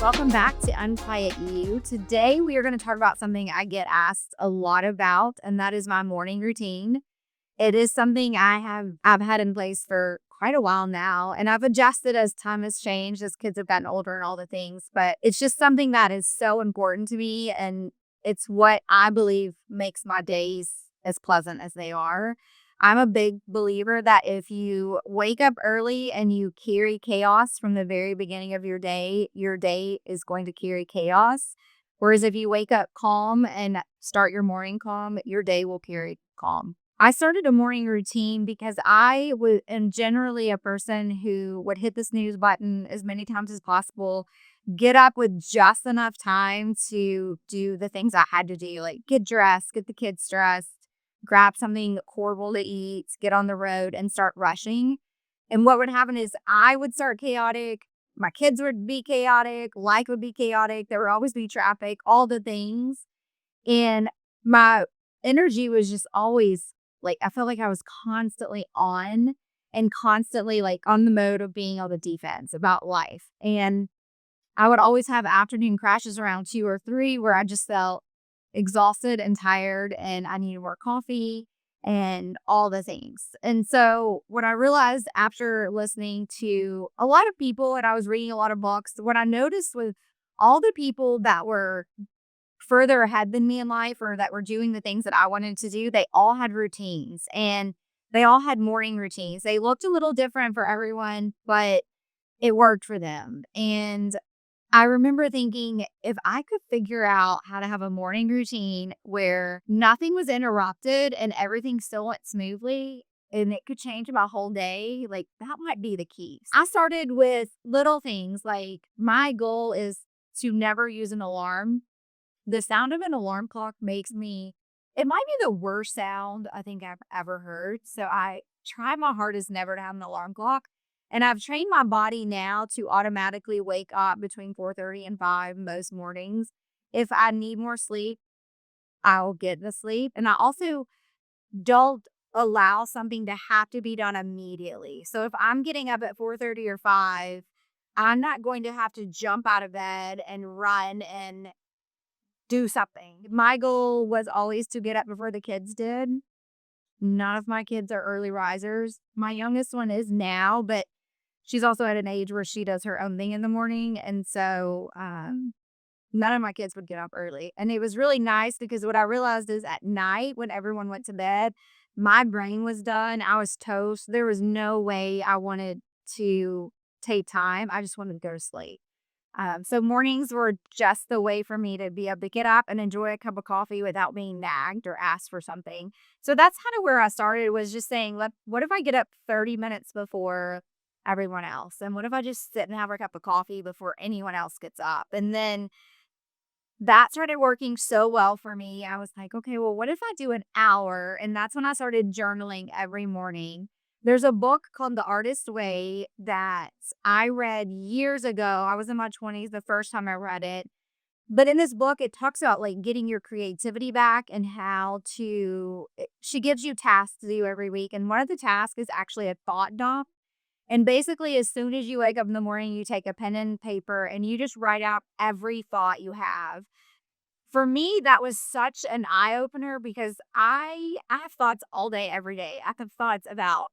Welcome back to Unquiet You. Today, we are going to talk about something I get asked a lot about, and that is my morning routine. It is something I've had in place for quite a while now, and I've adjusted as time has changed, as kids have gotten older and all the things, but it's just something that is so important to me, and it's what I believe makes my days as pleasant as they are. I'm a big believer that if you wake up early and you carry chaos from the very beginning of your day is going to carry chaos. Whereas if you wake up calm and start your morning calm, your day will carry calm. I started a morning routine because am generally a person who would hit the snooze button as many times as possible, get up with just enough time to do the things I had to do, like get dressed, get the kids dressed, grab something horrible to eat, get on the road, and start rushing. And what would happen is I would start chaotic. My kids would be chaotic. Life would be chaotic. There would always be traffic, all the things. And my energy was just always like, I felt like I was constantly on and constantly like on the mode of being on the defense about life. And I would always have afternoon crashes around 2 or 3 where I just felt exhausted and tired and I needed more coffee and all the things. And so what I realized after listening to a lot of people and I was reading a lot of books, what I noticed was all the people that were further ahead than me in life or that were doing the things that I wanted to do, they all had routines and they all had morning routines. They looked a little different for everyone, but it worked for them. And I remember thinking if I could figure out how to have a morning routine where nothing was interrupted and everything still went smoothly and it could change my whole day, like that might be the key. I started with little things like my goal is to never use an alarm. The sound of an alarm clock it might be the worst sound I think I've ever heard. So I try my hardest never to have an alarm clock. And I've trained my body now to automatically wake up between 4:30 and 5 most mornings. If I need more sleep, I'll get the sleep. And I also don't allow something to have to be done immediately. So if I'm getting up at 4:30 or 5, I'm not going to have to jump out of bed and run and do something. My goal was always to get up before the kids did. None of my kids are early risers. My youngest one is now, but she's also at an age where she does her own thing in the morning. And so none of my kids would get up early. And it was really nice because what I realized is at night when everyone went to bed, my brain was done. I was toast. There was no way I wanted to take time. I just wanted to go to sleep. So mornings were just the way for me to be able to get up and enjoy a cup of coffee without being nagged or asked for something. So that's kind of where I started was just saying, what if I get up 30 minutes before everyone else? And what if I just sit and have a cup of coffee before anyone else gets up? And then that started working so well for me. I was like, okay, well, what if I do an hour? And that's when I started journaling every morning. There's a book called The Artist's Way that I read years ago. I was in my 20s the first time I read it. But in this book, it talks about like getting your creativity back and she gives you tasks to do every week. And one of the tasks is actually a thought dump. And basically, as soon as you wake up in the morning, you take a pen and paper and you just write out every thought you have. For me, that was such an eye opener because I have thoughts all day, every day. I have thoughts about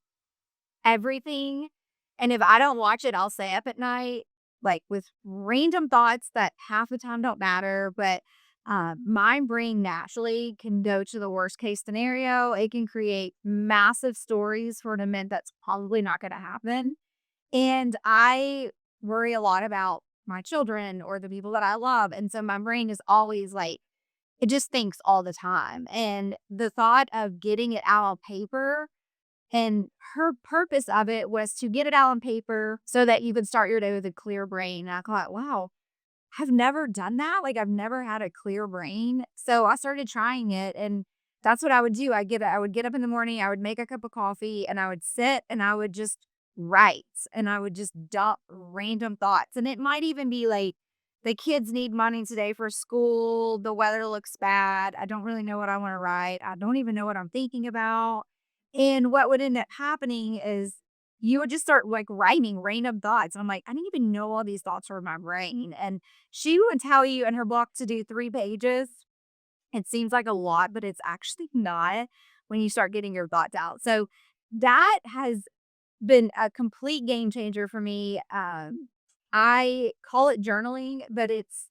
everything. And if I don't watch it, I'll stay up at night, like with random thoughts that half the time don't matter. But my brain naturally can go to the worst case scenario. It can create massive stories for an event that's probably not going to happen. And I worry a lot about my children or the people that I love. And so my brain is always like, it just thinks all the time. And the thought of getting it out on paper and her purpose of it was to get it out on paper so that you could start your day with a clear brain. And I thought, wow, I've never done that. Like I've never had a clear brain. So I started trying it and that's what I would do. I would get up in the morning, I would make a cup of coffee and I would sit and I would just write and I would just dump random thoughts. And it might even be like the kids need money today for school. The weather looks bad. I don't really know what I want to write. I don't even know what I'm thinking about. And what would end up happening is you would just start like writing random thoughts. I'm like, I didn't even know all these thoughts were in my brain. And she would tell you in her book to do 3 pages. It seems like a lot, but it's actually not when you start getting your thoughts out. So that has been a complete game changer for me. I call it journaling, but it's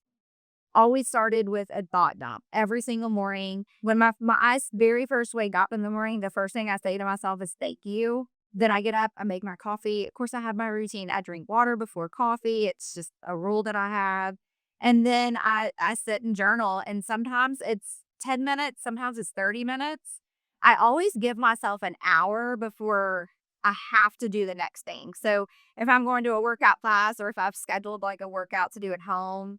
always started with a thought dump every single morning. When my eyes very first wake up in the morning, the first thing I say to myself is thank you. Then I get up, I make my coffee. Of course, I have my routine. I drink water before coffee. It's just a rule that I have. And then I sit and journal. And sometimes it's 10 minutes, sometimes it's 30 minutes. I always give myself an hour before I have to do the next thing. So if I'm going to a workout class or if I've scheduled like a workout to do at home,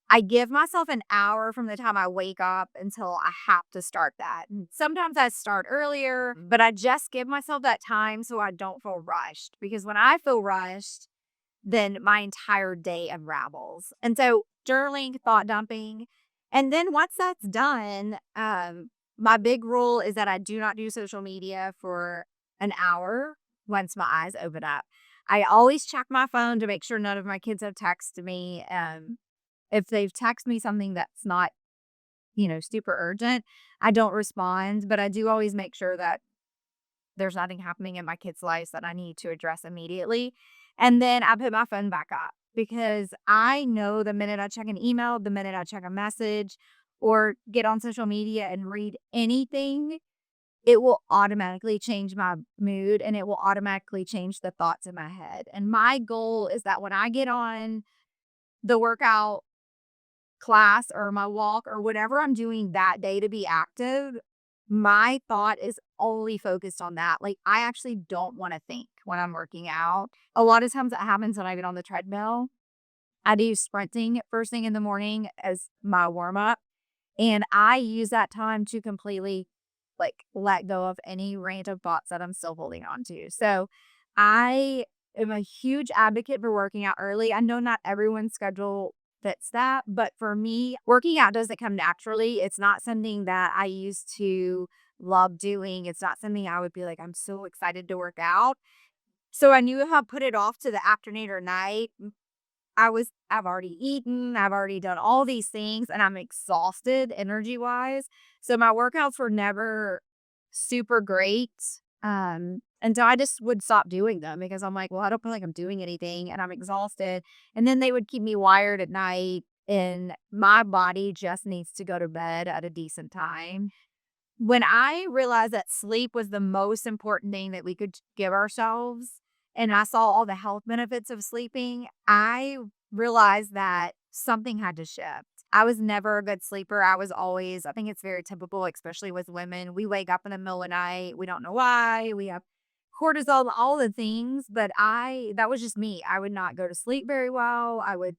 I give myself an hour from the time I wake up until I have to start that. And sometimes I start earlier, but I just give myself that time so I don't feel rushed. Because when I feel rushed, then my entire day unravels. And so journaling, thought dumping. And then once that's done, my big rule is that I do not do social media for an hour once my eyes open up. I always check my phone to make sure none of my kids have texted me. If they've texted me something that's not, super urgent, I don't respond, but I do always make sure that there's nothing happening in my kids' lives that I need to address immediately. And then I put my phone back up because I know the minute I check an email, the minute I check a message or get on social media and read anything, it will automatically change my mood and it will automatically change the thoughts in my head. And my goal is that when I get on the workout class or my walk or whatever I'm doing that day to be active, my thought is only focused on that. Like, I actually don't want to think when I'm working out. A lot of times that happens when I get on the treadmill. I do sprinting first thing in the morning as my warm up. And I use that time to completely like let go of any random thoughts that I'm still holding on to. So I am a huge advocate for working out early. I know not everyone's schedule fits that, but for me, working out doesn't come naturally. It's not something that I used to love doing. It's not something I would be like, I'm so excited to work out. So I knew if I put it off to the afternoon or night, I've already eaten, I've already done all these things, and I'm exhausted energy-wise. So my workouts were never super great, until I just would stop doing them because I'm like, "Well, I don't feel like I'm doing anything, and I'm exhausted." And then they would keep me wired at night, and my body just needs to go to bed at a decent time. When I realized that sleep was the most important thing that we could give ourselves, and I saw all the health benefits of sleeping, I realized that something had to shift. I was never a good sleeper. I think it's very typical, especially with women. We wake up in the middle of the night. We don't know why. We have cortisol, all the things, but that was just me. I would not go to sleep very well. I would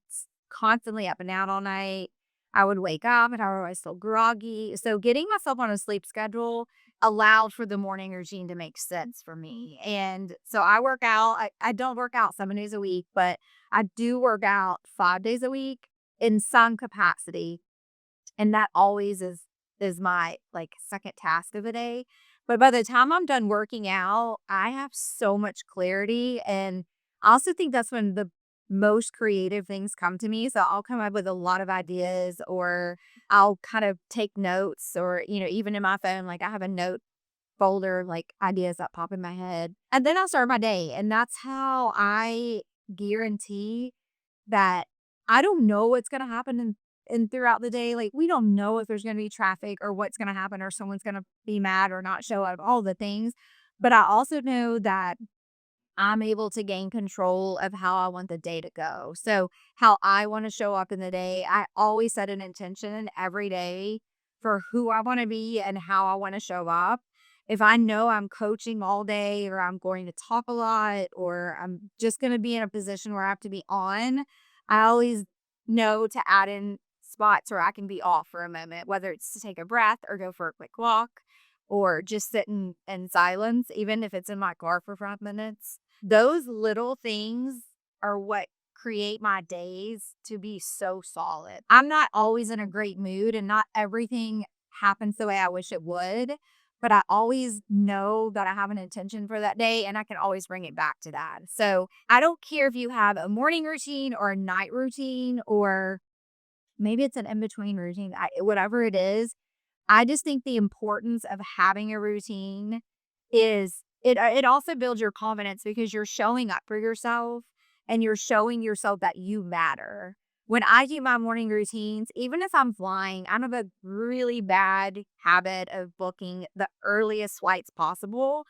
constantly up and down all night. I would wake up and I would always feel groggy. So getting myself on a sleep schedule allowed for the morning routine to make sense for me. And so I work out. I don't work out 7 days a week, but I do work out 5 days a week in some capacity. And that always is my like second task of the day. But by the time I'm done working out, I have so much clarity. And I also think that's when the most creative things come to me. So I'll come up with a lot of ideas or I'll kind of take notes or, even in my phone, like I have a note folder, like ideas that pop in my head. And then I'll start my day. And that's how I guarantee that I don't know what's going to happen in throughout the day. Like, we don't know if there's going to be traffic or what's going to happen or someone's going to be mad or not show up, all the things. But I also know that I'm able to gain control of how I want the day to go. So, how I want to show up in the day, I always set an intention every day for who I want to be and how I want to show up. If I know I'm coaching all day or I'm going to talk a lot or I'm just going to be in a position where I have to be on, I always know to add in spots where I can be off for a moment, whether it's to take a breath or go for a quick walk or just sit in silence, even if it's in my car for 5 minutes. Those little things are what create my days to be so solid. I'm not always in a great mood and not everything happens the way I wish it would, but I always know that I have an intention for that day and I can always bring it back to that. So I don't care if you have a morning routine or a night routine, or maybe it's an in between routine, whatever it is. I just think the importance of having a routine is it also builds your confidence because you're showing up for yourself and you're showing yourself that you matter. When I do my morning routines, even if I'm flying, I have a really bad habit of booking the earliest flights possible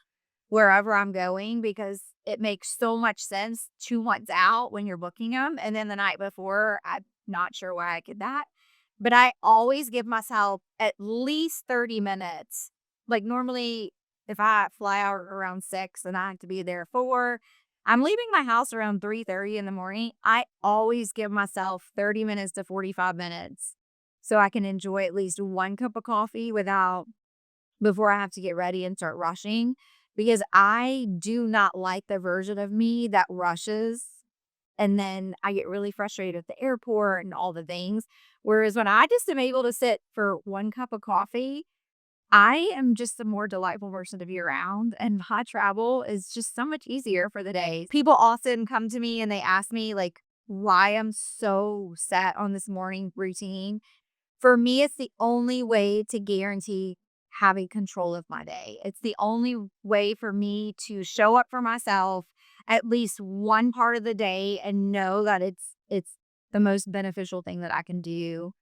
wherever I'm going because it makes so much sense 2 months out when you're booking them. And then the night before, I'm not sure why I did that. But I always give myself at least 30 minutes. Like normally, if I fly out around 6 and I have to be there 4, I'm leaving my house around 3:30 in the morning. I always give myself 30 minutes to 45 minutes so I can enjoy at least one cup of coffee without before I have to get ready and start rushing, because I do not like the version of me that rushes and then I get really frustrated at the airport and all the things. Whereas when I just am able to sit for one cup of coffee, I am just a more delightful person to be around. And my travel is just so much easier for the day. People often come to me and they ask me, like, why I'm so set on this morning routine. For me, it's the only way to guarantee having control of my day. It's the only way for me to show up for myself at least one part of the day and know that it's the most beneficial thing that I can do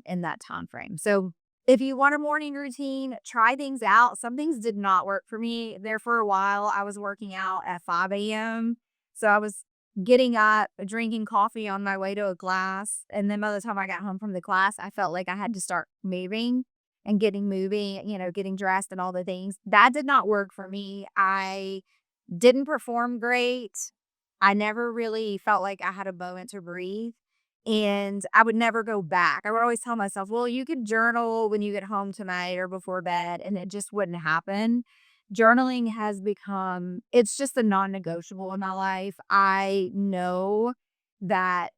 in that time frame. So if you want a morning routine, try things out. Some things did not work for me. There for a while, I was working out at 5 a.m. So I was getting up, drinking coffee on my way to a class. And then by the time I got home from the class, I felt like I had to start moving and getting moving, getting dressed and all the things. That did not work for me. I didn't perform great. I never really felt like I had a moment to breathe. And I would never go back. I would always tell myself, well, you could journal when you get home tonight or before bed, and it just wouldn't happen. Journaling has become, it's just a non-negotiable in my life. I know that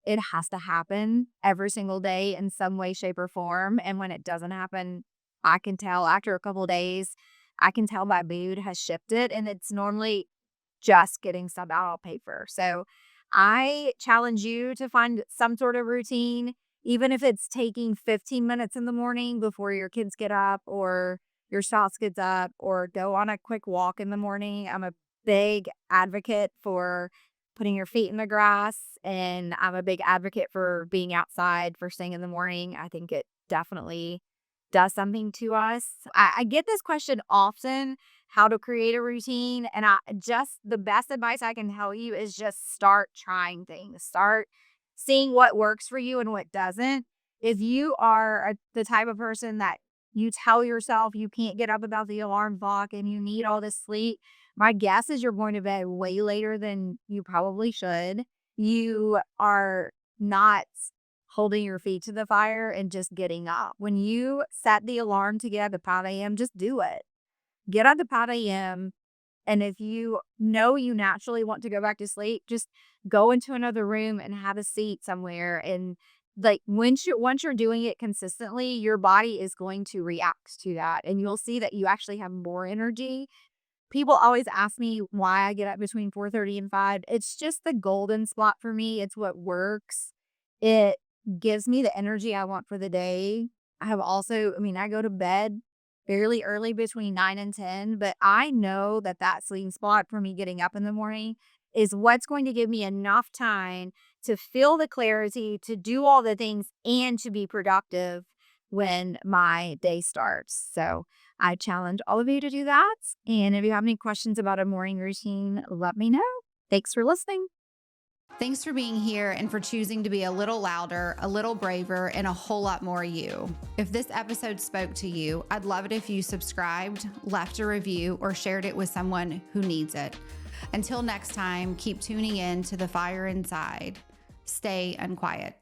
it has to happen every single day in some way, shape, or form. And when it doesn't happen, I can tell after a couple of days, I can tell my mood has shifted. And it's normally just getting stuff out on paper. So I challenge you to find some sort of routine, even if it's taking 15 minutes in the morning before your kids get up or your spouse gets up, or go on a quick walk in the morning. I'm a big advocate for putting your feet in the grass, and I'm a big advocate for being outside first thing in the morning. I think it definitely does something to us. I get this question often, how to create a routine. And the best advice I can tell you is just start trying things. Start seeing what works for you and what doesn't. If you are the type of person that you tell yourself you can't get up about the alarm clock and you need all this sleep, my guess is you're going to bed way later than you probably should. You are not holding your feet to the fire and just getting up. When you set the alarm to get up at 5 a.m., just do it. Get up at 5 a.m. And if you know you naturally want to go back to sleep, just go into another room and have a seat somewhere. And like once you're doing it consistently, your body is going to react to that. And you'll see that you actually have more energy. People always ask me why I get up between 4:30 and 5. It's just the golden spot for me. It's what works. It gives me the energy I want for the day. I go to bed fairly early between 9 and 10, but I know that that sleeping spot for me getting up in the morning is what's going to give me enough time to feel the clarity, to do all the things, and to be productive when my day starts. So I challenge all of you to do that. And if you have any questions about a morning routine, let me know. Thanks for listening. Thanks for being here and for choosing to be a little louder, a little braver, and a whole lot more you. If this episode spoke to you, I'd love it if you subscribed, left a review, or shared it with someone who needs it. Until next time, keep tuning in to the fire inside. Stay unquiet.